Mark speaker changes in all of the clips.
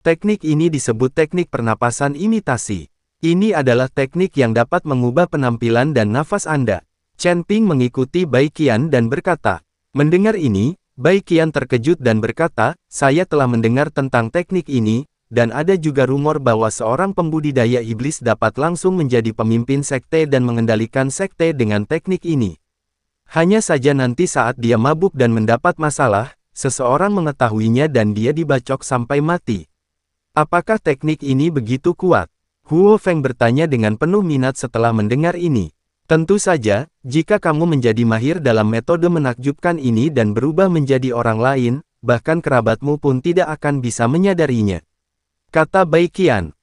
Speaker 1: Teknik ini disebut teknik pernapasan imitasi. Ini adalah teknik yang dapat mengubah penampilan dan nafas Anda. Chen Ping mengikuti Bai Qian dan berkata. Mendengar ini, Bai Qian terkejut dan berkata, saya telah mendengar tentang teknik ini, dan ada juga rumor bahwa seorang pembudidaya iblis dapat langsung menjadi pemimpin sekte dan mengendalikan sekte dengan teknik ini. Hanya saja nanti saat dia mabuk dan mendapat masalah, seseorang mengetahuinya dan dia dibacok sampai mati. Apakah teknik ini begitu kuat? Huo Feng bertanya dengan penuh minat setelah mendengar ini. Tentu saja, jika kamu menjadi mahir dalam metode menakjubkan ini dan berubah menjadi orang lain, bahkan kerabatmu pun tidak akan bisa menyadarinya. Kata Bai Qian,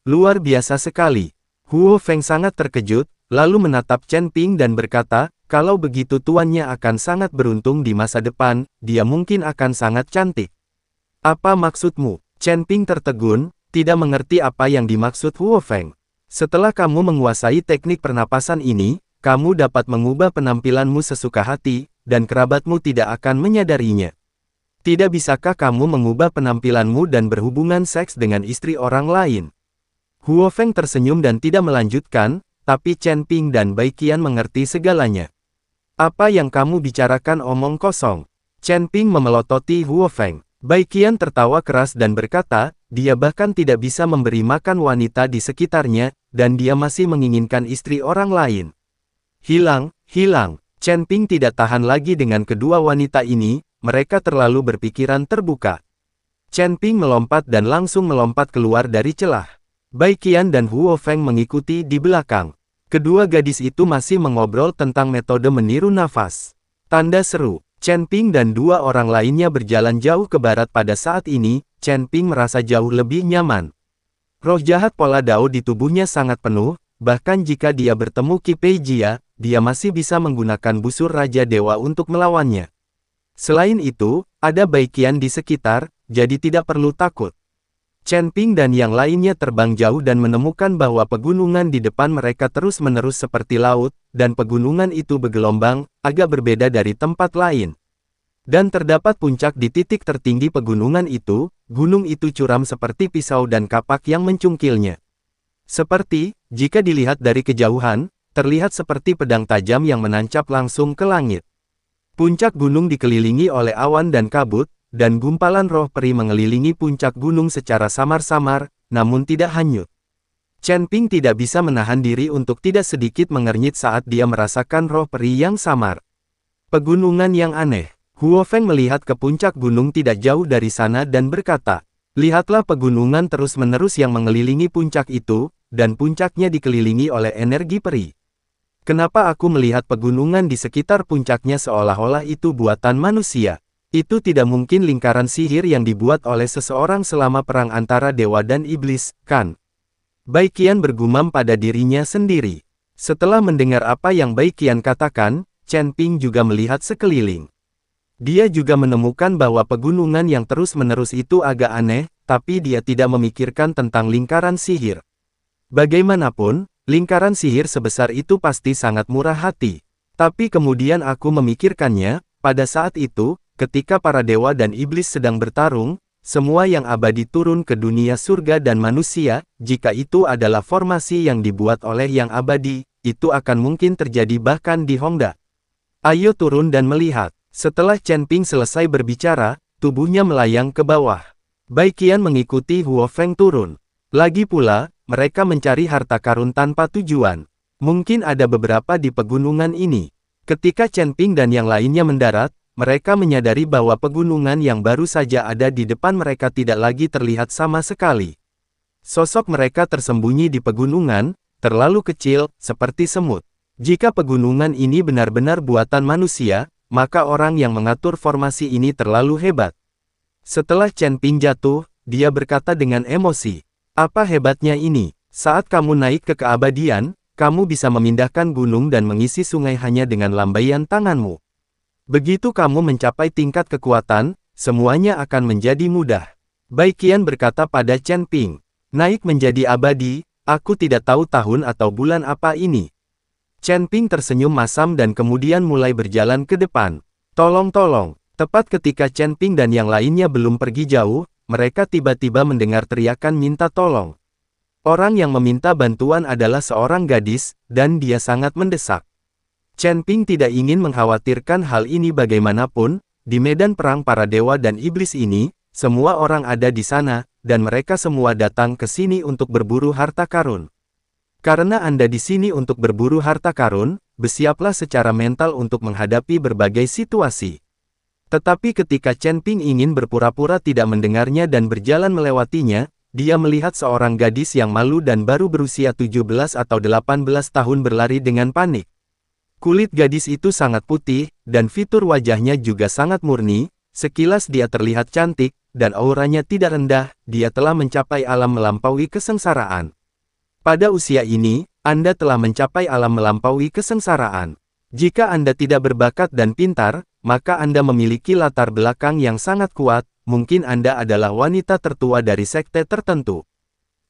Speaker 1: luar biasa sekali. Huo Feng sangat terkejut, lalu menatap Chen Ping dan berkata, kalau begitu tuannya akan sangat beruntung di masa depan, dia mungkin akan sangat cantik. Apa maksudmu? Chen Ping tertegun, tidak mengerti apa yang dimaksud Huo Feng. Setelah kamu menguasai teknik pernapasan ini, kamu dapat mengubah penampilanmu sesuka hati, dan kerabatmu tidak akan menyadarinya. Tidak bisakah kamu mengubah penampilanmu dan berhubungan seks dengan istri orang lain? Huo Feng tersenyum dan tidak melanjutkan, tapi Chen Ping dan Bai Qian mengerti segalanya. Apa yang kamu bicarakan omong kosong? Chen Ping memelototi Huo Feng. Bai Qian tertawa keras dan berkata, dia bahkan tidak bisa memberi makan wanita di sekitarnya, dan dia masih menginginkan istri orang lain. Hilang. Chen Ping tidak tahan lagi dengan kedua wanita ini, mereka terlalu berpikiran terbuka. Chen Ping melompat dan langsung melompat keluar dari celah. Bai Qian dan Huo Feng mengikuti di belakang. Kedua gadis itu masih mengobrol tentang metode meniru nafas. Tanda seru. Chen Ping dan dua orang lainnya berjalan jauh ke barat pada saat ini, Chen Ping merasa jauh lebih nyaman. Roh jahat pola Dao di tubuhnya sangat penuh, bahkan jika dia bertemu Qi Pei Jia, dia masih bisa menggunakan busur Raja Dewa untuk melawannya. Selain itu, ada Bai Qian di sekitar, jadi tidak perlu takut. Chen Ping dan yang lainnya terbang jauh dan menemukan bahwa pegunungan di depan mereka terus-menerus seperti laut, dan pegunungan itu bergelombang, agak berbeda dari tempat lain. Dan terdapat puncak di titik tertinggi pegunungan itu, gunung itu curam seperti pisau dan kapak yang mencungkilnya. Seperti, jika dilihat dari kejauhan, terlihat seperti pedang tajam yang menancap langsung ke langit. Puncak gunung dikelilingi oleh awan dan kabut, dan gumpalan roh peri mengelilingi puncak gunung secara samar-samar, namun tidak hanyut. Chen Ping tidak bisa menahan diri untuk tidak sedikit mengernyit saat dia merasakan roh peri yang samar. Pegunungan yang aneh. Huo Feng melihat ke puncak gunung tidak jauh dari sana dan berkata, lihatlah pegunungan terus-menerus yang mengelilingi puncak itu, dan puncaknya dikelilingi oleh energi peri. Kenapa aku melihat pegunungan di sekitar puncaknya seolah-olah itu buatan manusia? Itu tidak mungkin lingkaran sihir yang dibuat oleh seseorang selama perang antara dewa dan iblis, kan? Bai Qian bergumam pada dirinya sendiri. Setelah mendengar apa yang Bai Qian katakan, Chen Ping juga melihat sekeliling. Dia juga menemukan bahwa pegunungan yang terus-menerus itu agak aneh, tapi dia tidak memikirkan tentang lingkaran sihir. Bagaimanapun, lingkaran sihir sebesar itu pasti sangat murah hati. Tapi kemudian aku memikirkannya, pada saat itu, ketika para dewa dan iblis sedang bertarung, semua yang abadi turun ke dunia surga dan manusia, jika itu adalah formasi yang dibuat oleh yang abadi, itu akan mungkin terjadi bahkan di Hongda. Ayo turun dan melihat. Setelah Chen Ping selesai berbicara, tubuhnya melayang ke bawah. Bai Qian mengikuti Huo Feng turun. Lagi pula, mereka mencari harta karun tanpa tujuan. Mungkin ada beberapa di pegunungan ini. Ketika Chen Ping dan yang lainnya mendarat, mereka menyadari bahwa pegunungan yang baru saja ada di depan mereka tidak lagi terlihat sama sekali. Sosok mereka tersembunyi di pegunungan, terlalu kecil, seperti semut. Jika pegunungan ini benar-benar buatan manusia, maka orang yang mengatur formasi ini terlalu hebat. Setelah Chen Ping jatuh, dia berkata dengan emosi, apa hebatnya ini? Saat kamu naik ke keabadian, kamu bisa memindahkan gunung dan mengisi sungai hanya dengan lambaian tanganmu. Begitu kamu mencapai tingkat kekuatan, semuanya akan menjadi mudah. Bai Qian berkata pada Chen Ping, naik menjadi abadi, aku tidak tahu tahun atau bulan apa ini. Chen Ping tersenyum masam dan kemudian mulai berjalan ke depan. Tolong, tepat ketika Chen Ping dan yang lainnya belum pergi jauh, mereka tiba-tiba mendengar teriakan minta tolong. Orang yang meminta bantuan adalah seorang gadis, dan dia sangat mendesak. Chen Ping tidak ingin mengkhawatirkan hal ini bagaimanapun, di medan perang para dewa dan iblis ini, semua orang ada di sana, dan mereka semua datang ke sini untuk berburu harta karun. Karena Anda di sini untuk berburu harta karun, bersiaplah secara mental untuk menghadapi berbagai situasi. Tetapi ketika Chen Ping ingin berpura-pura tidak mendengarnya dan berjalan melewatinya, dia melihat seorang gadis yang malu dan baru berusia 17 atau 18 tahun berlari dengan panik. Kulit gadis itu sangat putih, dan fitur wajahnya juga sangat murni, sekilas dia terlihat cantik, dan auranya tidak rendah, dia telah mencapai alam melampaui kesengsaraan. Pada usia ini, Anda telah mencapai alam melampaui kesengsaraan. Jika Anda tidak berbakat dan pintar, maka Anda memiliki latar belakang yang sangat kuat, mungkin Anda adalah wanita tertua dari sekte tertentu.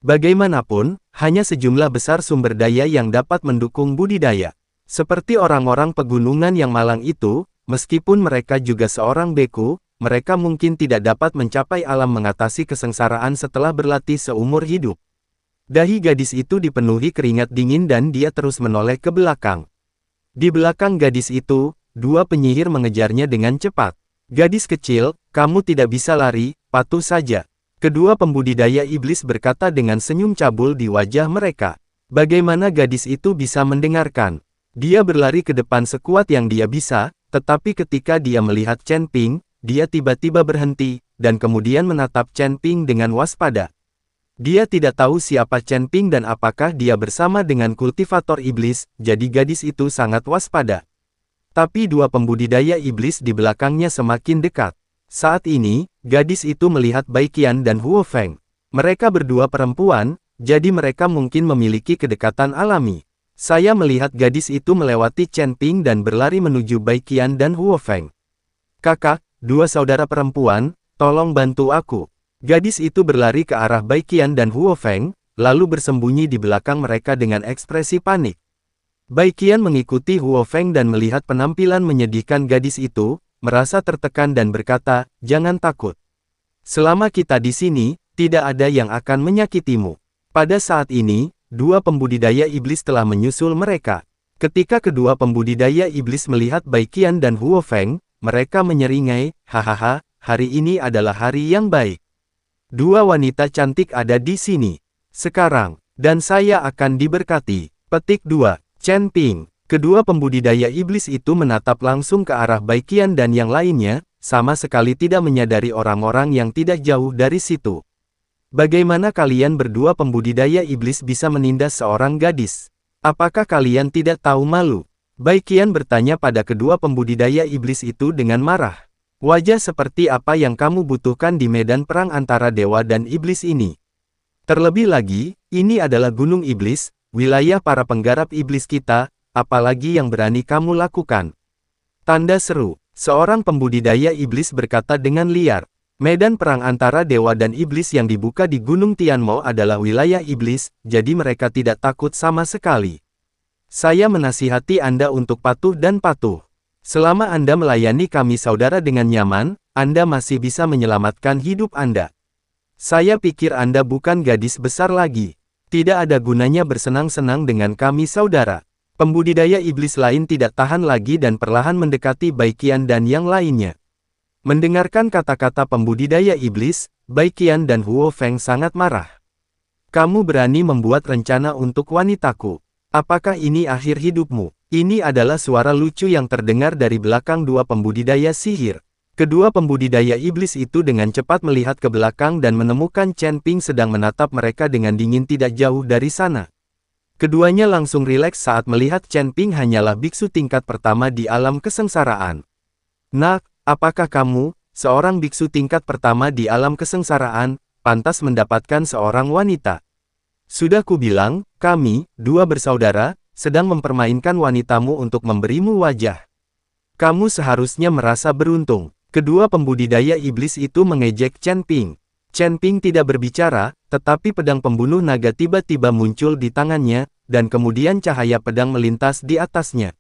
Speaker 1: Bagaimanapun, hanya sejumlah besar sumber daya yang dapat mendukung budidaya. Seperti orang-orang pegunungan yang malang itu, meskipun mereka juga seorang beku, mereka mungkin tidak dapat mencapai alam mengatasi kesengsaraan setelah berlatih seumur hidup. Dahi gadis itu dipenuhi keringat dingin dan dia terus menoleh ke belakang. Di belakang gadis itu, dua penyihir mengejarnya dengan cepat. Gadis kecil, kamu tidak bisa lari, patuh saja. Kedua pembudidaya iblis berkata dengan senyum cabul di wajah mereka. Bagaimana gadis itu bisa mendengarkan? Dia berlari ke depan sekuat yang dia bisa, tetapi ketika dia melihat Chen Ping, dia tiba-tiba berhenti, dan kemudian menatap Chen Ping dengan waspada. Dia tidak tahu siapa Chen Ping dan apakah dia bersama dengan kultivator iblis, jadi gadis itu sangat waspada. Tapi dua pembudidaya iblis di belakangnya semakin dekat. Saat ini, gadis itu melihat Bai Qian dan Huo Feng. Mereka berdua perempuan, jadi mereka mungkin memiliki kedekatan alami. Saya melihat gadis itu melewati Chen Ping dan berlari menuju Bai Qian dan Huo Feng. Kakak, dua saudara perempuan, tolong bantu aku. Gadis itu berlari ke arah Bai Qian dan Huo Feng, lalu bersembunyi di belakang mereka dengan ekspresi panik. Bai Qian mengikuti Huo Feng dan melihat penampilan menyedihkan gadis itu, merasa tertekan dan berkata, jangan takut. Selama kita di sini, tidak ada yang akan menyakitimu. Pada saat ini, dua pembudidaya iblis telah menyusul mereka. Ketika kedua pembudidaya iblis melihat Bai Qian dan Huo Feng, mereka menyeringai, hahaha, hari ini adalah hari yang baik. Dua wanita cantik ada di sini. Sekarang, dan saya akan diberkati. Petik 2. Chen Ping. Kedua pembudidaya iblis itu menatap langsung ke arah Bai Qian dan yang lainnya, sama sekali tidak menyadari orang-orang yang tidak jauh dari situ. Bagaimana kalian berdua pembudidaya iblis bisa menindas seorang gadis? Apakah kalian tidak tahu malu? Bai Qian bertanya pada kedua pembudidaya iblis itu dengan marah. Wajah seperti apa yang kamu butuhkan di medan perang antara dewa dan iblis ini? Terlebih lagi, ini adalah gunung iblis, wilayah para penggarap iblis kita, apalagi yang berani kamu lakukan? Tanda seru. Seorang pembudidaya iblis berkata dengan liar. Medan perang antara dewa dan iblis yang dibuka di Gunung Tianmo adalah wilayah iblis, jadi mereka tidak takut sama sekali. Saya menasihati Anda untuk patuh dan patuh. Selama Anda melayani kami saudara dengan nyaman, Anda masih bisa menyelamatkan hidup Anda. Saya pikir Anda bukan gadis besar lagi. Tidak ada gunanya bersenang-senang dengan kami saudara. Pembudidaya iblis lain tidak tahan lagi dan perlahan mendekati Bai Qian dan yang lainnya. Mendengarkan kata-kata pembudidaya iblis, Bai Qian dan Huo Feng sangat marah. Kamu berani membuat rencana untuk wanitaku. Apakah ini akhir hidupmu? Ini adalah suara lucu yang terdengar dari belakang dua pembudidaya sihir. Kedua pembudidaya iblis itu dengan cepat melihat ke belakang dan menemukan Chen Ping sedang menatap mereka dengan dingin tidak jauh dari sana. Keduanya langsung rileks saat melihat Chen Ping hanyalah biksu tingkat pertama di alam kesengsaraan. Nak, apakah kamu, seorang biksu tingkat pertama di alam kesengsaraan, pantas mendapatkan seorang wanita? Sudah kubilang, kami, dua bersaudara, sedang mempermainkan wanitamu untuk memberimu wajah. Kamu seharusnya merasa beruntung. Kedua pembudidaya iblis itu mengejek Chen Ping. Chen Ping tidak berbicara, tetapi pedang pembunuh naga tiba-tiba muncul di tangannya, dan kemudian cahaya pedang melintas di atasnya.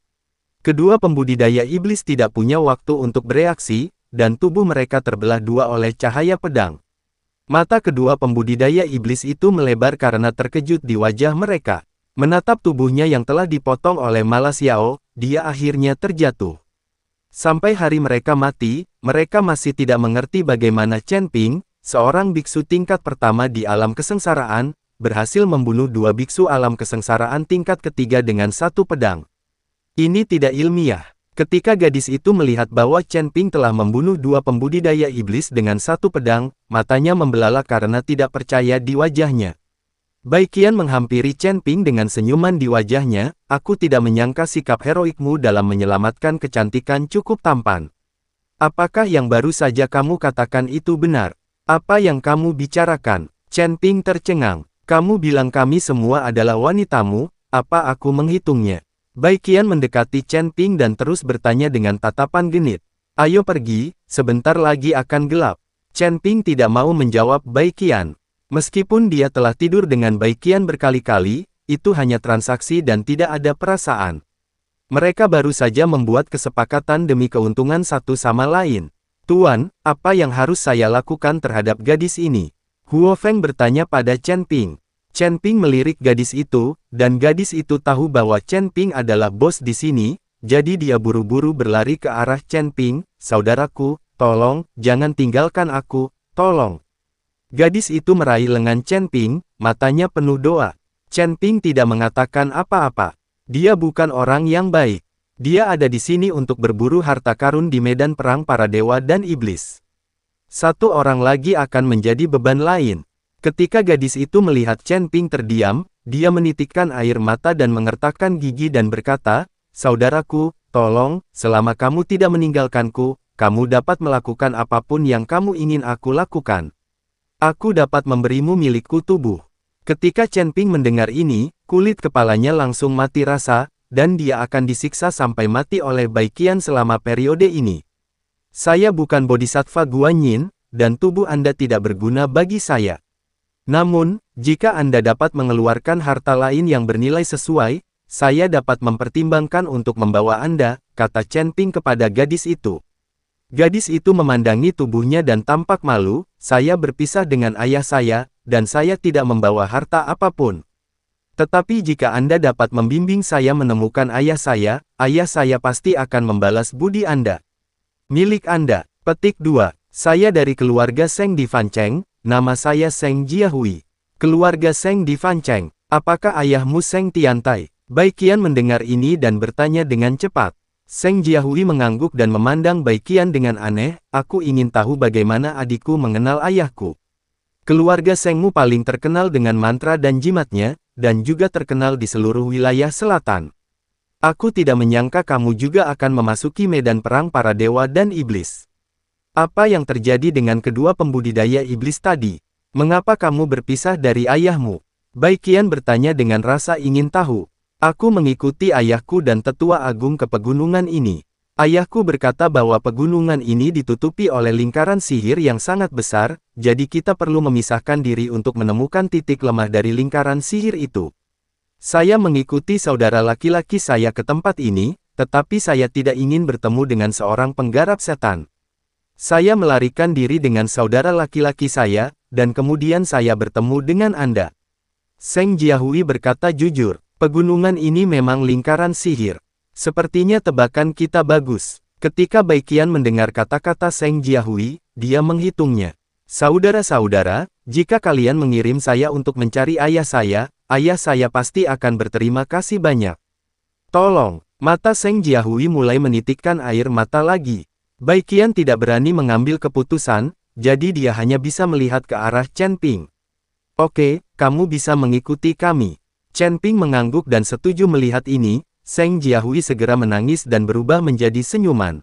Speaker 1: Kedua pembudidaya iblis tidak punya waktu untuk bereaksi, dan tubuh mereka terbelah dua oleh cahaya pedang. Mata kedua pembudidaya iblis itu melebar karena terkejut di wajah mereka. Menatap tubuhnya yang telah dipotong oleh Ma Xiao, dia akhirnya terjatuh. Sampai hari mereka mati, mereka masih tidak mengerti bagaimana Chen Ping, seorang biksu tingkat pertama di alam kesengsaraan, berhasil membunuh dua biksu alam kesengsaraan tingkat ketiga dengan satu pedang. Ini tidak ilmiah. Ketika gadis itu melihat bahwa Chen Ping telah membunuh dua pembudidaya iblis dengan satu pedang, matanya membelalak karena tidak percaya di wajahnya. Baiqian menghampiri Chen Ping dengan senyuman di wajahnya, aku tidak menyangka sikap heroikmu dalam menyelamatkan kecantikan cukup tampan. Apakah yang baru saja kamu katakan itu benar? Apa yang kamu bicarakan? Chen Ping tercengang. Kamu bilang kami semua adalah wanitamu, apa aku menghitungnya? Baiqian mendekati Chen Ping dan terus bertanya dengan tatapan genit. Ayo pergi, sebentar lagi akan gelap. Chen Ping tidak mau menjawab Baiqian. Meskipun dia telah tidur dengan Baiqian berkali-kali, itu hanya transaksi dan tidak ada perasaan. Mereka baru saja membuat kesepakatan demi keuntungan satu sama lain. Tuan, apa yang harus saya lakukan terhadap gadis ini? Huo Feng bertanya pada Chen Ping. Chen Ping melirik gadis itu, dan gadis itu tahu bahwa Chen Ping adalah bos di sini, jadi dia buru-buru berlari ke arah Chen Ping, saudaraku, tolong, jangan tinggalkan aku, tolong. Gadis itu meraih lengan Chen Ping, matanya penuh doa. Chen Ping tidak mengatakan apa-apa. Dia bukan orang yang baik. Dia ada di sini untuk berburu harta karun di medan perang para dewa dan iblis. Satu orang lagi akan menjadi beban lain. Ketika gadis itu melihat Chen Ping terdiam, dia menitikkan air mata dan mengertakkan gigi dan berkata, saudaraku, tolong, selama kamu tidak meninggalkanku, kamu dapat melakukan apapun yang kamu ingin aku lakukan. Aku dapat memberimu milikku tubuh. Ketika Chen Ping mendengar ini, kulit kepalanya langsung mati rasa, dan dia akan disiksa sampai mati oleh Baiqian selama periode ini. Saya bukan bodhisattva Guanyin, dan tubuh Anda tidak berguna bagi saya. Namun, jika Anda dapat mengeluarkan harta lain yang bernilai sesuai, saya dapat mempertimbangkan untuk membawa Anda, kata Chen Ping kepada gadis itu. Gadis itu memandangi tubuhnya dan tampak malu, saya berpisah dengan ayah saya, dan saya tidak membawa harta apapun. Tetapi jika Anda dapat membimbing saya menemukan ayah saya pasti akan membalas budi Anda. Milik Anda. Petik 2. Saya dari keluarga Seng di Fancheng. Nama saya Seng Jiahui. Keluarga Seng di Fancheng. Apakah ayahmu Seng Tiantai? Baiqian mendengar ini dan bertanya dengan cepat. Seng Jiahui mengangguk dan memandang Baiqian dengan aneh, aku ingin tahu bagaimana adikku mengenal ayahku. Keluarga Sengmu paling terkenal dengan mantra dan jimatnya, dan juga terkenal di seluruh wilayah selatan. Aku tidak menyangka kamu juga akan memasuki medan perang para dewa dan iblis. Apa yang terjadi dengan kedua pembudidaya iblis tadi? Mengapa kamu berpisah dari ayahmu? Baiqian bertanya dengan rasa ingin tahu. Aku mengikuti ayahku dan tetua agung ke pegunungan ini. Ayahku berkata bahwa pegunungan ini ditutupi oleh lingkaran sihir yang sangat besar, jadi kita perlu memisahkan diri untuk menemukan titik lemah dari lingkaran sihir itu. Saya mengikuti saudara laki-laki saya ke tempat ini, tetapi saya tidak ingin bertemu dengan seorang penggarap setan. Saya melarikan diri dengan saudara laki-laki saya, dan kemudian saya bertemu dengan Anda. Seng Jiahui berkata jujur, pegunungan ini memang lingkaran sihir. Sepertinya tebakan kita bagus. Ketika Baiqian mendengar kata-kata Seng Jiahui, dia menghitungnya. Saudara-saudara, jika kalian mengirim saya untuk mencari ayah saya pasti akan berterima kasih banyak. Tolong, mata Seng Jiahui mulai menitikkan air mata lagi. Baiqian tidak berani mengambil keputusan, jadi dia hanya bisa melihat ke arah Chen Ping. Oke, kamu bisa mengikuti kami. Chen Ping mengangguk dan setuju melihat ini, Seng Jiahui segera menangis dan berubah menjadi senyuman.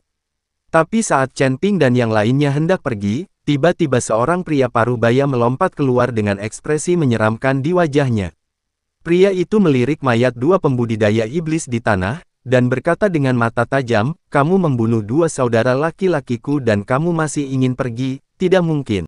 Speaker 1: Tapi saat Chen Ping dan yang lainnya hendak pergi, tiba-tiba seorang pria parubaya melompat keluar dengan ekspresi menyeramkan di wajahnya. Pria itu melirik mayat dua pembudidaya iblis di tanah, dan berkata dengan mata tajam, kamu membunuh dua saudara laki-lakiku dan kamu masih ingin pergi, tidak mungkin.